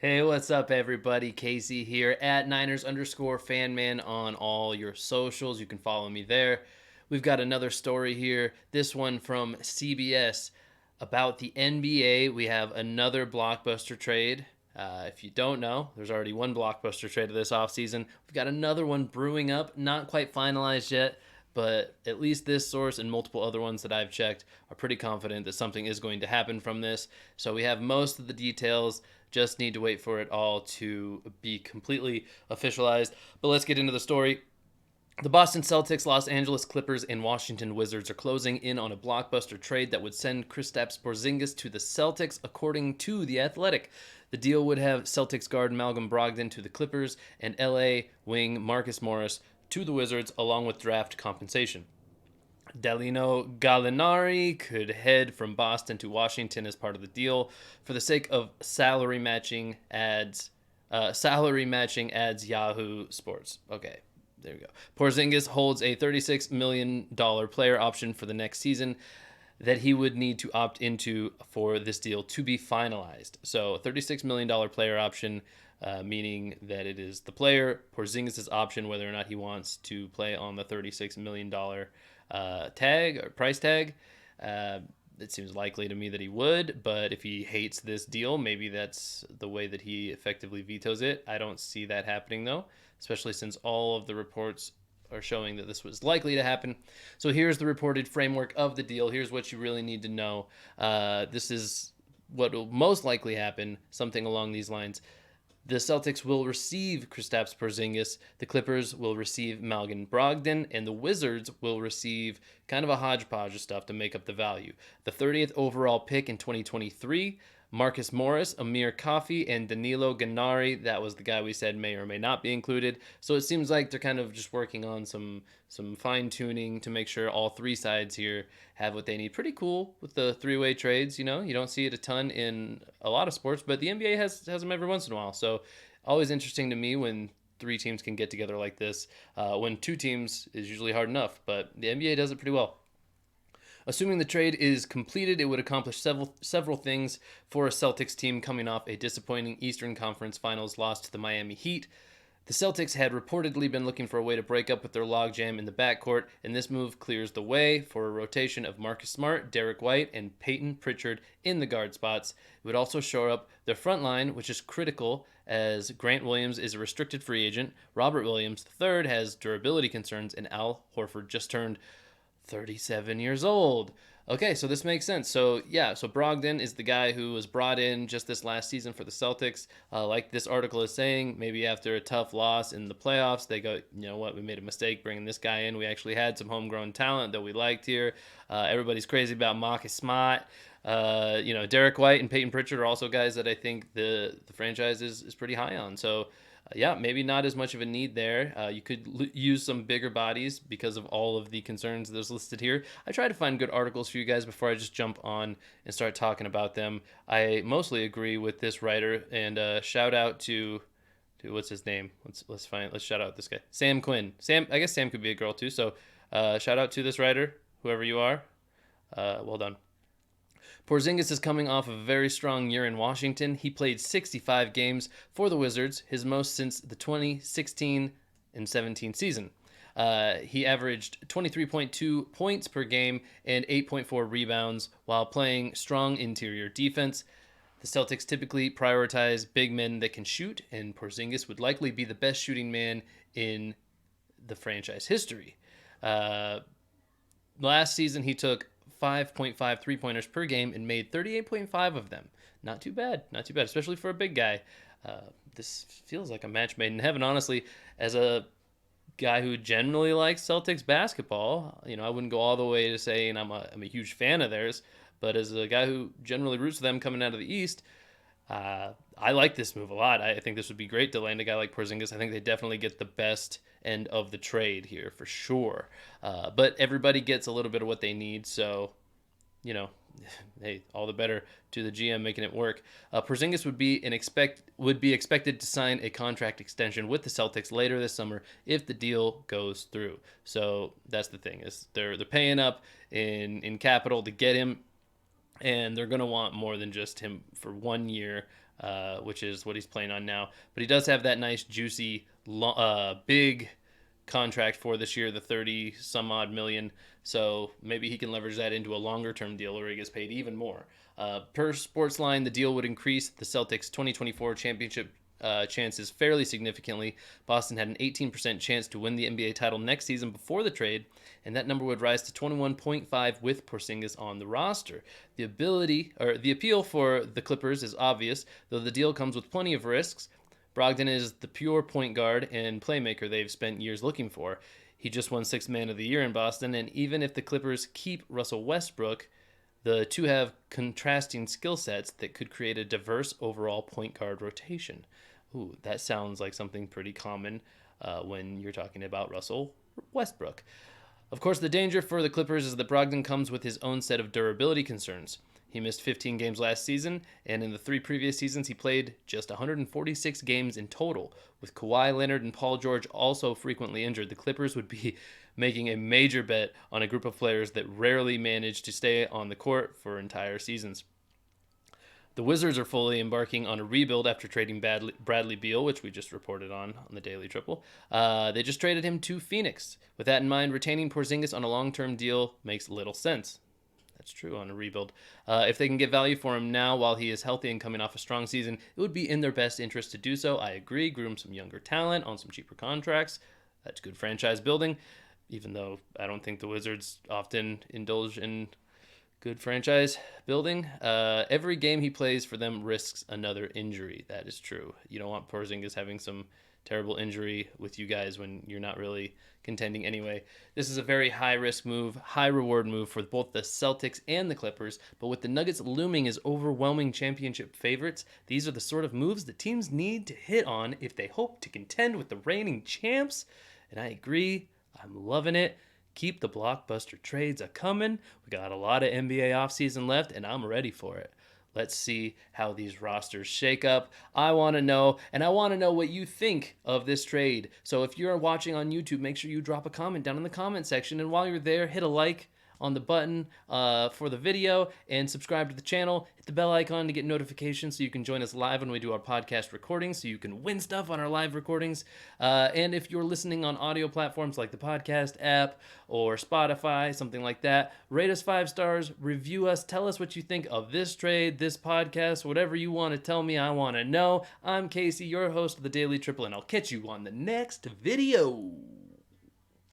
Hey, what's up, everybody? Casey here at Niners_fanman on all your socials. You can follow me there. We've got another story here. This one from CBS about the NBA. We have another blockbuster trade. If you don't know, there's already one blockbuster trade of this offseason. We've got another one brewing up, not quite finalized yet, but at least this source and multiple other ones that I've checked are pretty confident that something is going to happen from this. So we have most of the details, just need to wait for it all to be completely officialized. But let's get into the story. The Boston Celtics, Los Angeles Clippers, and Washington Wizards are closing in on a blockbuster trade that would send Kristaps Porzingis to the Celtics, according to The Athletic. The deal would have Celtics guard Malcolm Brogdon to the Clippers and LA wing Marcus Morris to the Wizards, along with draft compensation. Danilo Gallinari could head from Boston to Washington as part of the deal for the sake of salary matching ads. Salary matching ads Yahoo Sports. Okay, there we go. Porzingis holds a $36 million player option for the next season that he would need to opt into for this deal to be finalized. So, $36 million player option, meaning that it is the player, Porzingis' option, whether or not he wants to play on the $36 million tag or price tag. It seems likely to me that he would, but if he hates this deal, maybe that's the way that he effectively vetoes it. I don't see that happening, though, especially since all of the reports are showing that this was likely to happen. So here's the reported framework of the deal. Here's what you really need to know. This is what will most likely happen, something along these lines. The Celtics will receive Kristaps Porzingis, the Clippers will receive Malcolm Brogdon, and the Wizards will receive kind of a hodgepodge of stuff to make up the value. The 30th overall pick in 2023, Marcus Morris, Amir Coffey, and Danilo Gallinari. That was the guy we said may or may not be included. So it seems like they're kind of just working on some fine tuning to make sure all three sides here have what they need. Pretty cool with the three-way trades. You don't see it a ton in a lot of sports, but the NBA has them every once in a while. So always interesting to me when three teams can get together like this. When two teams is usually hard enough, but the NBA does it pretty well. Assuming the trade is completed, it would accomplish several things for a Celtics team coming off a disappointing Eastern Conference Finals loss to the Miami Heat. The Celtics had reportedly been looking for a way to break up with their logjam in the backcourt, and this move clears the way for a rotation of Marcus Smart, Derek White, and Peyton Pritchard in the guard spots. It would also shore up their front line, which is critical as Grant Williams is a restricted free agent, Robert Williams III has durability concerns, and Al Horford just turned 37 years old. Okay, so this makes sense. So, yeah, so Brogdon is the guy who was brought in just this last season for the Celtics. Like this article is saying, maybe after a tough loss in the playoffs, they go, you know what, we made a mistake bringing this guy in. We actually had some homegrown talent that we liked here. Everybody's crazy about Marcus Smart. Derek White and Peyton Pritchard are also guys that I think the franchise is pretty high on. So, yeah, maybe not as much of a need there. You could use some bigger bodies because of all of the concerns that's listed here. I try to find good articles for you guys before I just jump on and start talking about them. I mostly agree with this writer, and shout out to what's his name? Let's shout out this guy, Sam Quinn. I guess Sam could be a girl too. So shout out to this writer, whoever you are. Well done. Porzingis is coming off of a very strong year in Washington. He played 65 games for the Wizards, his most since the 2016 and 17 season. He averaged 23.2 points per game and 8.4 rebounds while playing strong interior defense. The Celtics typically prioritize big men that can shoot, and Porzingis would likely be the best shooting man in the franchise history. Last season, he took 5.5 three-pointers per game and made 38.5 of them. Not too bad, especially for a big guy. This feels like a match made in heaven, honestly. As a guy who generally likes Celtics basketball, I wouldn't go all the way to saying I'm a huge fan of theirs, but as a guy who generally roots for them coming out of the East, I like this move a lot. I think this would be great to land a guy like Porzingis. I think they definitely get the best end of the trade here for sure. But everybody gets a little bit of what they need, so hey, all the better to the GM making it work. Porzingis would be expected to sign a contract extension with the Celtics later this summer if the deal goes through. So that's the thing, is they're paying up in capital to get him, and they're going to want more than just him for 1 year. which is what he's playing on now. But he does have that nice, juicy, big contract for this year, the 30 some odd million. So maybe he can leverage that into a longer term deal where he gets paid even more. Per Sportsline, the deal would increase the Celtics' 2024 championship chances fairly significantly. Boston had an 18% chance to win the NBA title next season before the trade, and that number would rise to 21.5 with Porzingis on the roster. The appeal for the Clippers is obvious, though the deal comes with plenty of risks. Brogdon is the pure point guard and playmaker they've spent years looking for. He just won Sixth Man of the Year in Boston, and even if the Clippers keep Russell Westbrook, the two have contrasting skill sets that could create a diverse overall point guard rotation. Ooh, that sounds like something pretty common when you're talking about Russell Westbrook. Of course, the danger for the Clippers is that Brogdon comes with his own set of durability concerns. He missed 15 games last season, and in the 3 previous seasons, he played just 146 games in total. With Kawhi Leonard and Paul George also frequently injured, the Clippers would be making a major bet on a group of players that rarely manage to stay on the court for entire seasons. The Wizards are fully embarking on a rebuild after trading Bradley Beal, which we just reported on the Daily Triple. They just traded him to Phoenix. With that in mind, retaining Porzingis on a long-term deal makes little sense. That's true on a rebuild. If they can get value for him now while he is healthy and coming off a strong season, it would be in their best interest to do so. I agree. Groom some younger talent on some cheaper contracts. That's good franchise building, even though I don't think the Wizards often indulge in good franchise building. Every game he plays for them risks another injury. That is true. You don't want Porzingis having some terrible injury with you guys when you're not really contending anyway. This is a very high-risk move, high-reward move for both the Celtics and the Clippers, but with the Nuggets looming as overwhelming championship favorites, these are the sort of moves that teams need to hit on if they hope to contend with the reigning champs. And I agree. I'm loving it. Keep the blockbuster trades a-coming. We got a lot of NBA offseason left, and I'm ready for it. Let's see how these rosters shake up. I want to know, and I want to know what you think of this trade. So if you're watching on YouTube, make sure you drop a comment down in the comment section. And while you're there, hit a like on the button for the video and subscribe to the channel. Hit the bell icon to get notifications so you can join us live when we do our podcast recordings, so you can win stuff on our live recordings. And if you're listening on audio platforms like the podcast app or Spotify, something like that, rate us 5 stars, review us, tell us what you think of this trade, this podcast, whatever you want to tell me. I want to know. I'm Casey, your host of the Daily Triple, and I'll catch you on the next video.